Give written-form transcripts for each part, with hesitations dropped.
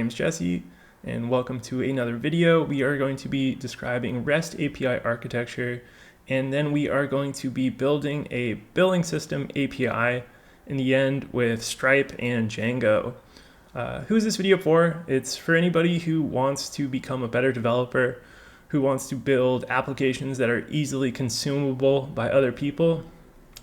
name's Jesse, and welcome to another video. We are going to be describing REST API architecture, and then we are going to be building a billing system API in the end with Stripe and Django. Who's this video for? It's for anybody who wants to become a better developer, who wants to build applications that are easily consumable by other people,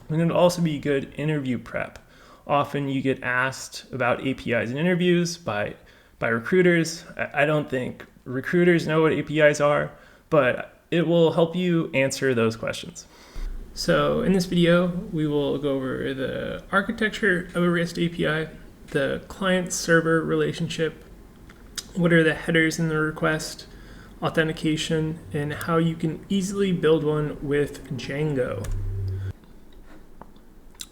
and it'll also be good interview prep. Often you get asked about APIs in interviews by recruiters. I don't think recruiters know what APIs are, but it will help you answer those questions. So in this video, we will go over the architecture of a REST API, the client-server relationship, what are the headers in the request, authentication, and how you can easily build one with Django.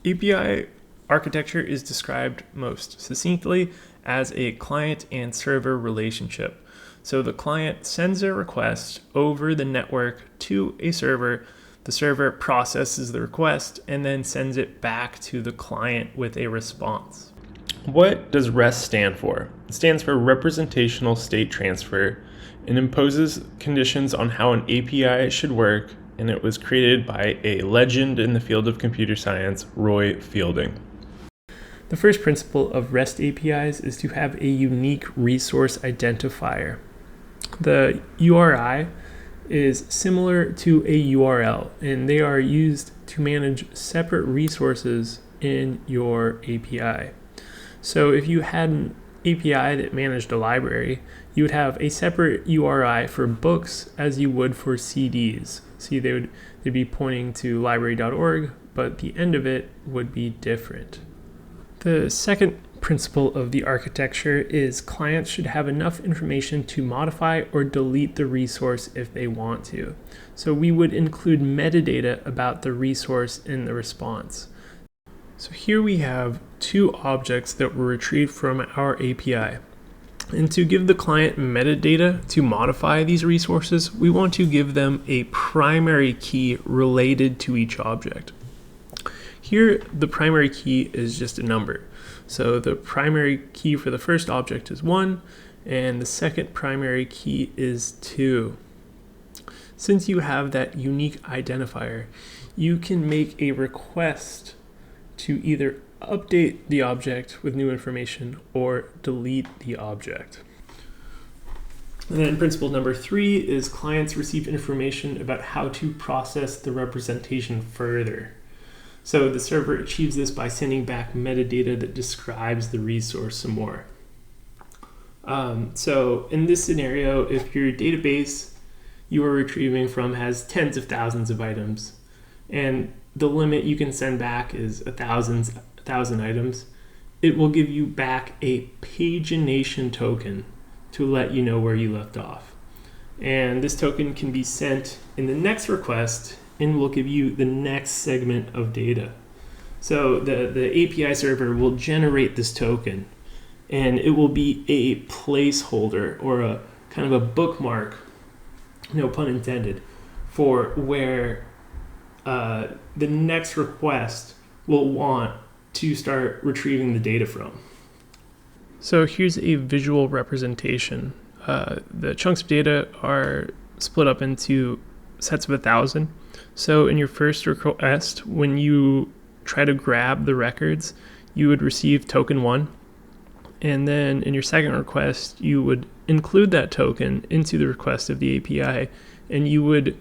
API architecture is described most succinctly as a client and server relationship. So the client sends a request over the network to a server. The server processes the request and then sends it back to the client with a response. What does REST stand for? It stands for Representational State Transfer and imposes conditions on how an API should work, and it was created by a legend in the field of computer science, Roy Fielding. The first principle of REST APIs is to have a unique resource identifier. The URI is similar to a URL, and they are used to manage separate resources in your API. So if you had an API that managed a library, you would have a separate URI for books as you would for CDs. See, they'd be pointing to library.org, but the end of it would be different. The second principle of the architecture is clients should have enough information to modify or delete the resource if they want to. So we would include metadata about the resource in the response. So here we have two objects that were retrieved from our API. And to give the client metadata to modify these resources, we want to give them a primary key related to each object. Here, the primary key is just a number. So the primary key for the first object is 1, and the second primary key is 2. Since you have that unique identifier, you can make a request to either update the object with new information or delete the object. And then principle number 3 is clients receive information about how to process the representation further. So the server achieves this by sending back metadata that describes the resource some more. So in this scenario, if your database you are retrieving from has tens of thousands of items, and the limit you can send back is 1,000 items, it will give you back a pagination token to let you know where you left off. And this token can be sent in the next request and will give you the next segment of data. So the API server will generate this token, and it will be a placeholder or a kind of a bookmark, no pun intended, for where the next request will want to start retrieving the data from. So here's a visual representation. The chunks of data are split up into sets of 1,000. So in your first request, when you try to grab the records, you would receive token 1. And then in your second request, you would include that token into the request of the API, and you would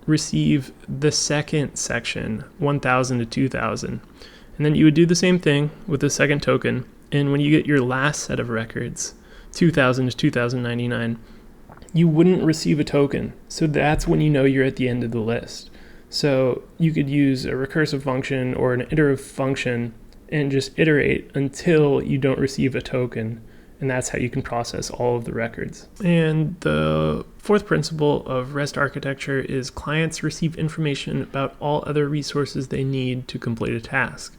receive the second section, 1,000 to 2,000. And then you would do the same thing with the second token. And when you get your last set of records, 2,000 to 2,099, you wouldn't receive a token. So that's when you know you're at the end of the list. So you could use a recursive function or an iterative function and just iterate until you don't receive a token. And that's how you can process all of the records. And the fourth principle of REST architecture is clients receive information about all other resources they need to complete a task.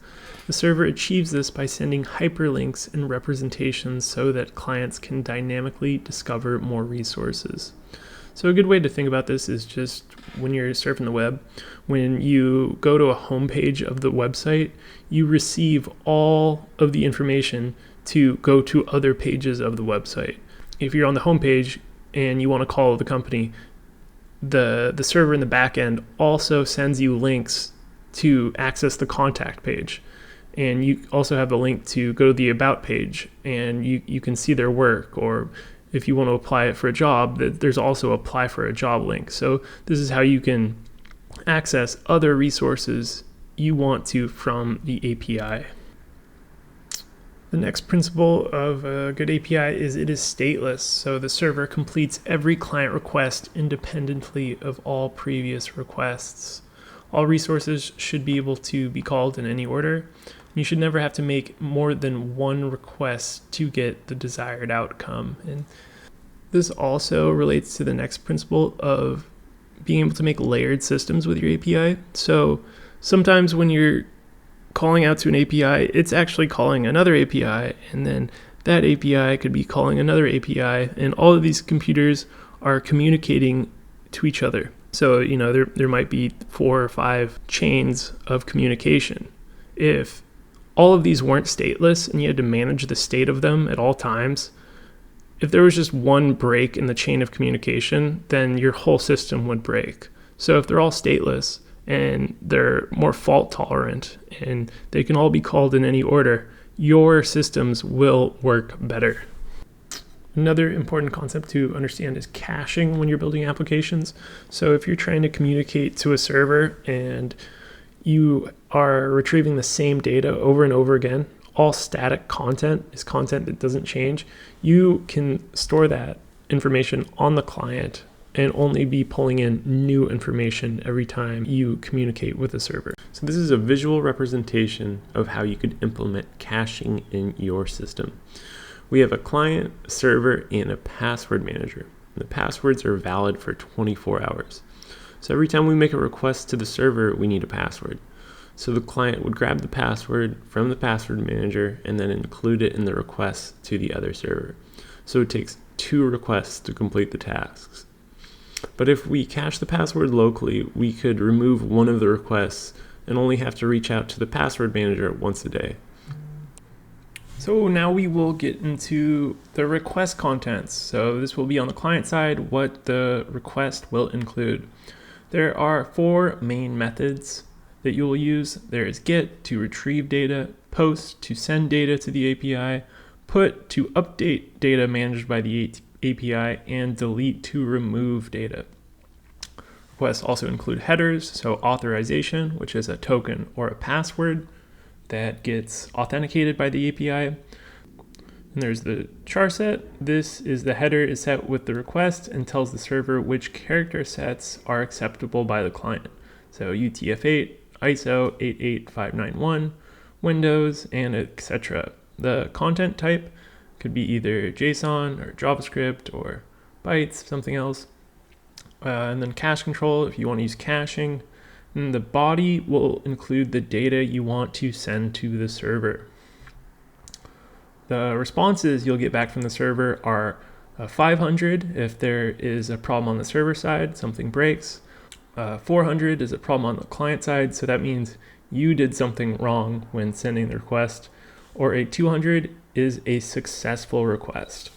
The server achieves this by sending hyperlinks and representations so that clients can dynamically discover more resources. So a good way to think about this is just when you're surfing the web, when you go to a home page of the website, you receive all of the information to go to other pages of the website. If you're on the home page and you want to call the company, the server in the back end also sends you links to access the contact page. And you also have the link to go to the about page, and you can see their work, or if you want to apply it for a job, there's also apply for a job link. So this is how you can access other resources you want to from the API. The next principle of a good API is it is stateless. So the server completes every client request independently of all previous requests. All resources should be able to be called in any order. You should never have to make more than one request to get the desired outcome. And this also relates to the next principle of being able to make layered systems with your API. So sometimes when you're calling out to an API, it's actually calling another API, and then that API could be calling another API, and all of these computers are communicating to each other. So, there might be 4 or 5 chains of communication. If all of these weren't stateless and you had to manage the state of them at all times, if there was just one break in the chain of communication, then your whole system would break. So if they're all stateless and they're more fault tolerant and they can all be called in any order, your systems will work better. Another important concept to understand is caching when you're building applications. So if you're trying to communicate to a server and you are retrieving the same data over and over again, all static content is content that doesn't change, you can store that information on the client and only be pulling in new information every time you communicate with the server. So this is a visual representation of how you could implement caching in your system. We have a client, a server, and a password manager. The passwords are valid for 24 hours. So every time we make a request to the server, we need a password. So the client would grab the password from the password manager and then include it in the request to the other server. So it takes 2 requests to complete the tasks. But if we cache the password locally, we could remove one of the requests and only have to reach out to the password manager once a day. So now we will get into the request contents. So this will be on the client side, what the request will include. There are 4 main methods that you will use. There is get to retrieve data, post to send data to the API, put to update data managed by the API, and delete to remove data. Requests also include headers, so authorization, which is a token or a password that gets authenticated by the API. And there's the char set. This is the header is set with the request and tells the server which character sets are acceptable by the client. So UTF-8, ISO 88591, Windows, and etc. The content type could be either JSON or JavaScript or bytes, something else. And then cache control, if you want to use caching. And the body will include the data you want to send to the server. The responses you'll get back from the server are 500 if there is a problem on the server side, something breaks. 400 is a problem on the client side, so that means you did something wrong when sending the request. Or a 200 is a successful request.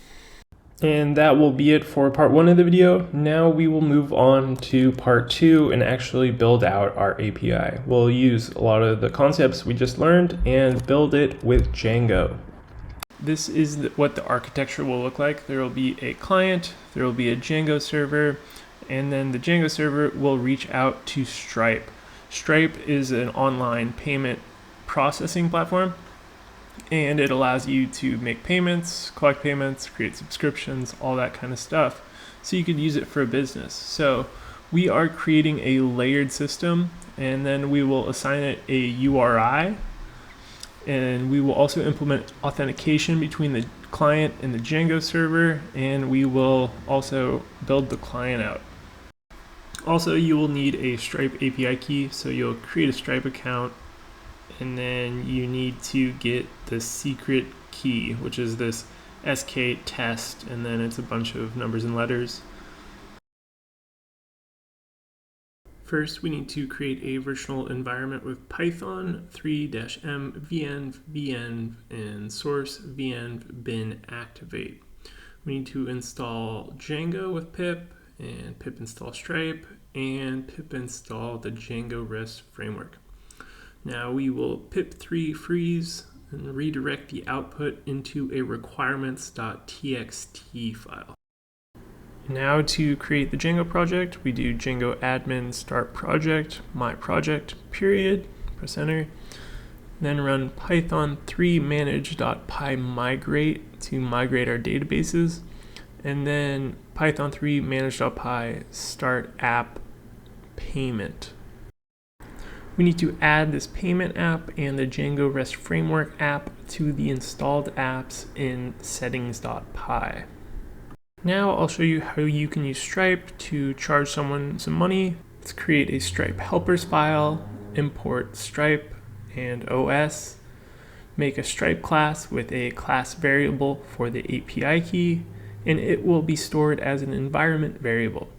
And that will be it for part 1 of the video. Now we will move on to part 2 and actually build out our API. We'll use a lot of the concepts we just learned and build it with Django. This is what the architecture will look like. There will be a client, there will be a Django server, and then the Django server will reach out to Stripe. Stripe is an online payment processing platform, and it allows you to make payments, collect payments, create subscriptions, all that kind of stuff. So you could use it for a business. So we are creating a layered system, and then we will assign it a URI, and we will also implement authentication between the client and the Django server, and we will also build the client out. Also, you will need a Stripe API key, so you'll create a Stripe account, and then you need to get the secret key, which is this SK test, and then it's a bunch of numbers and letters. First, we need to create a virtual environment with Python 3-m venv venv and source venv bin activate. We need to install Django with pip and pip install stripe and pip install the Django REST framework. Now we will pip3 freeze and redirect the output into a requirements.txt file. Now to create the Django project, we do Django admin start project, my project, period, press enter, then run python 3 manage.py migrate to migrate our databases, and then python 3 manage.py start app payment. We need to add this payment app and the Django REST framework app to the installed apps in settings.py. Now I'll show you how you can use Stripe to charge someone some money. Let's create a Stripe helpers file, import Stripe and OS, make a Stripe class with a class variable for the API key, and it will be stored as an environment variable.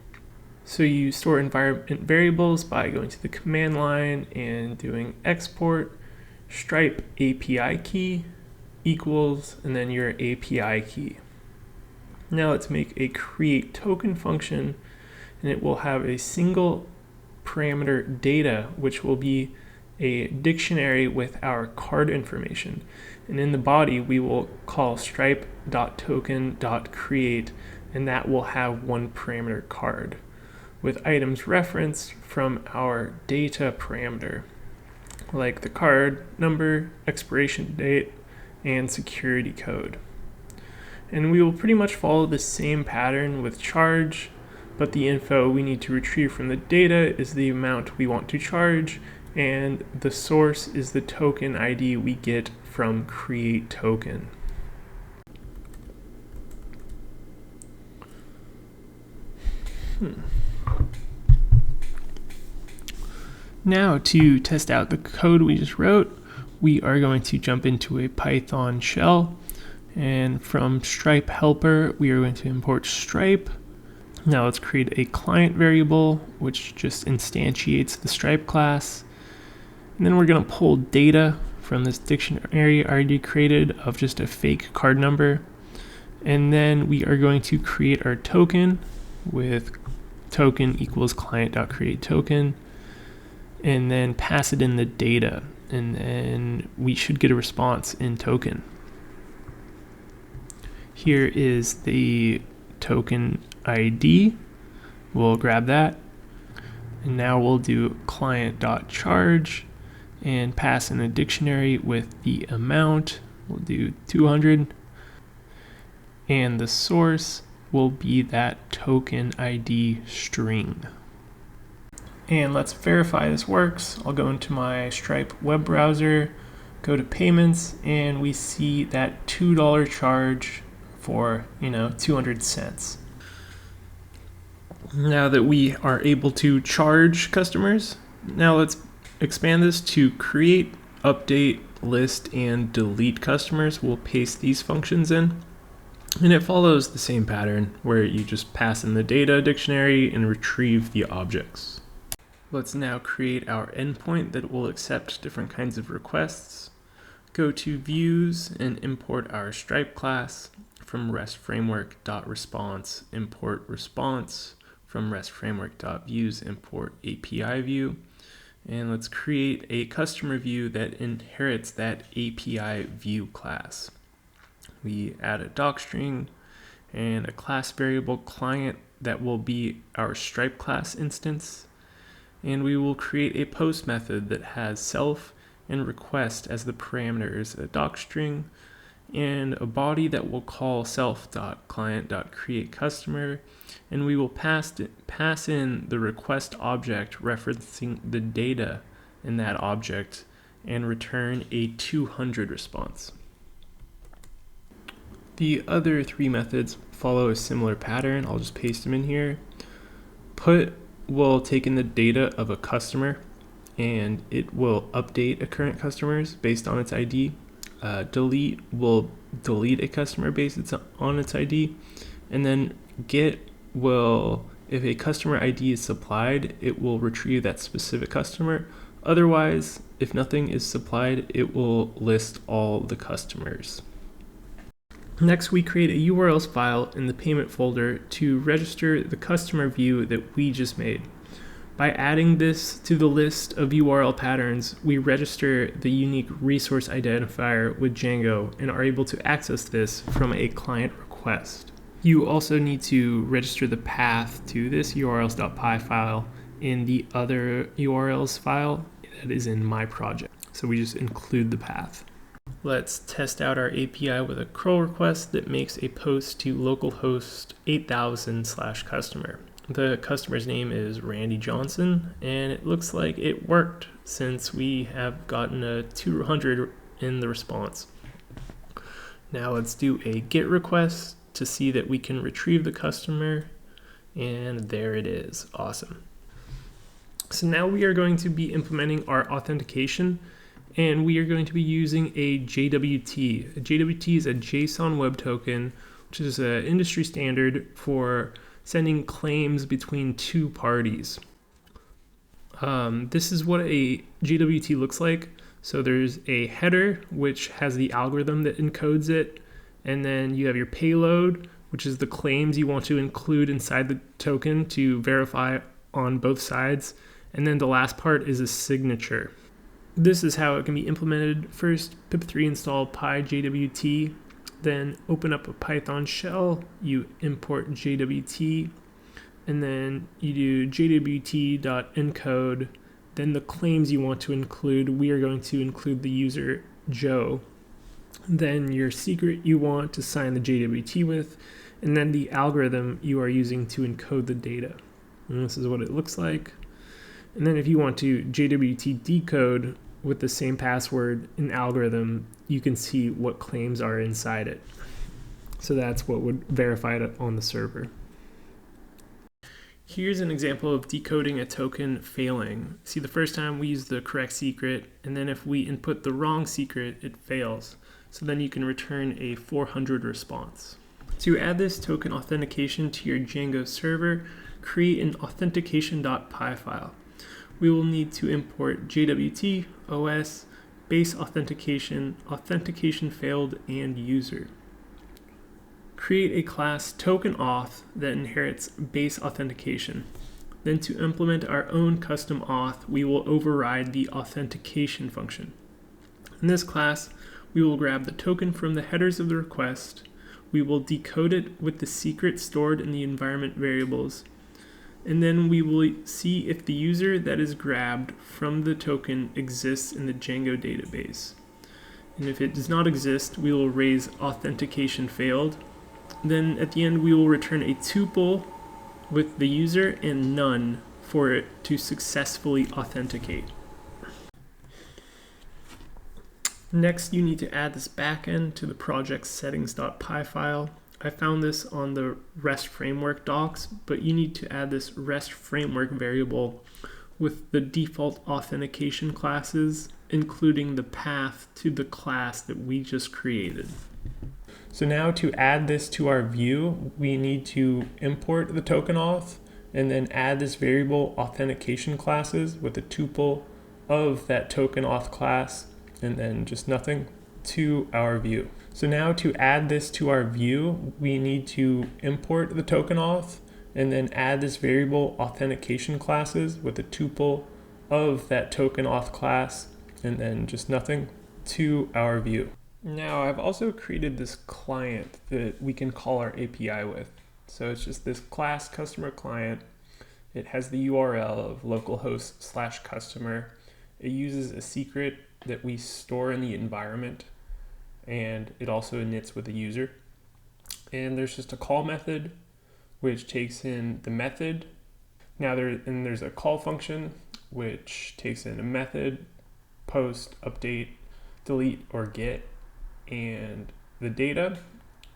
So you store environment variables by going to the command line and doing export Stripe API key equals, and then your API key. Now let's make a create token function, and it will have a single parameter data, which will be a dictionary with our card information. And in the body, we will call stripe.token.create, and that will have one parameter card with items referenced from our data parameter, like the card number, expiration date, and security code. And we will pretty much follow the same pattern with charge, but the info we need to retrieve from the data is the amount we want to charge, and the source is the token ID we get from create token. Now to test out the code we just wrote, we are going to jump into a Python shell. And from Stripe helper, we are going to import Stripe. Now let's create a client variable, which just instantiates the Stripe class. And then we're going to pull data from this dictionary I already created of just a fake card number. And then we are going to create our token with token equals client.createToken, and then pass it in the data. And then we should get a response in token. Here is the token ID. We'll grab that. And now we'll do client.charge and pass in a dictionary with the amount. We'll do 200. And the source will be that token ID string. And let's verify this works. I'll go into my Stripe web browser, go to payments, and we see that $2 charge for 200 cents. Now that we are able to charge customers, now let's expand this to create, update, list, and delete customers. We'll paste these functions in, and it follows the same pattern where you just pass in the data dictionary and retrieve the objects. Let's now create our endpoint that will accept different kinds of requests. Go to views and import our Stripe class. From REST framework.response, import response. From REST framework.views, import API view. And let's create a customer view that inherits that API view class. We add a docstring and a class variable client that will be our Stripe class instance. And we will create a post method that has self and request as the parameters, a docstring, and a body that will call self.client.createCustomer, and we will pass in the request object referencing the data in that object and return a 200 response. The other three methods follow a similar pattern. I'll just paste them in here. Put will take in the data of a customer, and it will update a current customer's based on its ID. Delete will delete a customer based on its ID, and then get will If a customer ID is supplied, it will retrieve that specific customer. Otherwise, if nothing is supplied, it will list all the customers. Next, we create a URLs file in the payment folder to register the customer view that we just made. By adding this to the list of URL patterns, we register the unique resource identifier with Django and are able to access this from a client request. You also need to register the path to this urls.py file in the other URLs file that is in my project. So we just include the path. Let's test out our API with a curl request that makes a post to localhost 8000/customer. The customer's name is Randy Johnson, and it looks like it worked since we have gotten a 200 in the response. Now let's do a GET request to see that we can retrieve the customer, and there it is. Awesome. So now we are going to be implementing our authentication, and we are going to be using a JWT. A JWT is a JSON Web Token, which is an industry standard for sending claims between two parties. This is what a JWT looks like. So there's a header, which has the algorithm that encodes it, and then you have your payload, which is the claims you want to include inside the token to verify on both sides, and then the last part is a signature. This is how it can be implemented. First, pip3 install pyjwt, then open up a Python shell, you import JWT, and then you do jwt.encode, then the claims you want to include. We are going to include the user Joe, then your secret you want to sign the JWT with, and then the algorithm you are using to encode the data. And this is what it looks like. And then if you want to JWT decode with the same password and algorithm, you can see what claims are inside it. So that's what would verify it on the server. Here's an example of decoding a token failing. See, the first time we use the correct secret, and then if we input the wrong secret, it fails. So then you can return a 400 response. To add this token authentication to your Django server, create an authentication.py file. We will need to import JWT, OS, base authentication, authentication failed, and user. Create a class tokenAuth that inherits base authentication. Then to implement our own custom auth, we will override the authentication function. In this class, we will grab the token from the headers of the request. We will decode it with the secret stored in the environment variables. And then we will see if the user that is grabbed from the token exists in the Django database. And if it does not exist, we will raise authentication failed. Then at the end, we will return a tuple with the user and none for it to successfully authenticate. Next, you need to add this backend to the project settings.py file. I found this on the REST framework docs, but you need to add this REST framework variable with the default authentication classes, including the path to the class that we just created. So now to add this to our view, we need to import the token auth and then add this variable authentication classes with a tuple of that token auth class and then just nothing to our view. So now to add this to our view, we need to import the token auth and then add this variable authentication classes with a tuple of that token auth class and then just nothing to our view. Now I've also created this client that we can call our API with. So it's just this class customer client. It has the URL of localhost/customer. It uses a secret that we store in the environment, and it also inits with the user. And there's just a call method which takes in the method. Now there's a call function which takes in a method, post, update, delete, or get, and the data.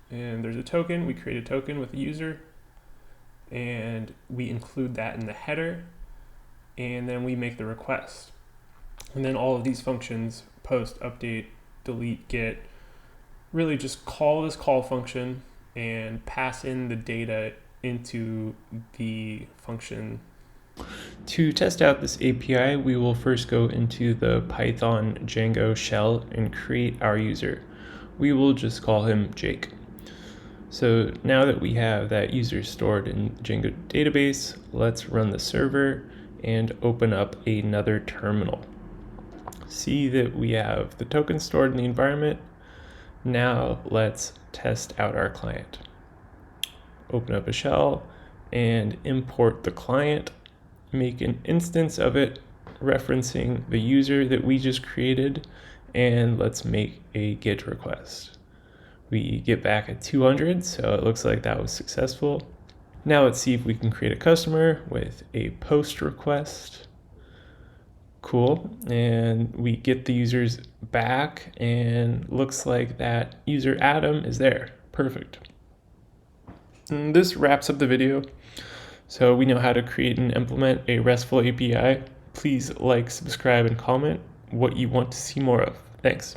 And there's a token. We create a token with a user, and we include that in the header, and then we make the request. And then all of these functions, post, update, delete, get, really just call this call function and pass in the data into the function. To test out this API, we will first go into the Python Django shell and create our user. We will just call him Jake. So now that we have that user stored in Django database, let's run the server and open up another terminal. See that we have the token stored in the environment. Now let's test out our client. Open up a shell and import the client. Make an instance of it referencing the user that we just created, and let's make a GET request. We get back at 200, so it looks like that was successful. Now let's see if we can create a customer with a post request. Cool, and we get the users back, and looks like that user Adam is there. Perfect. And this wraps up the video. So we know how to create and implement a RESTful API. Please like, subscribe, and comment what you want to see more of. Thanks.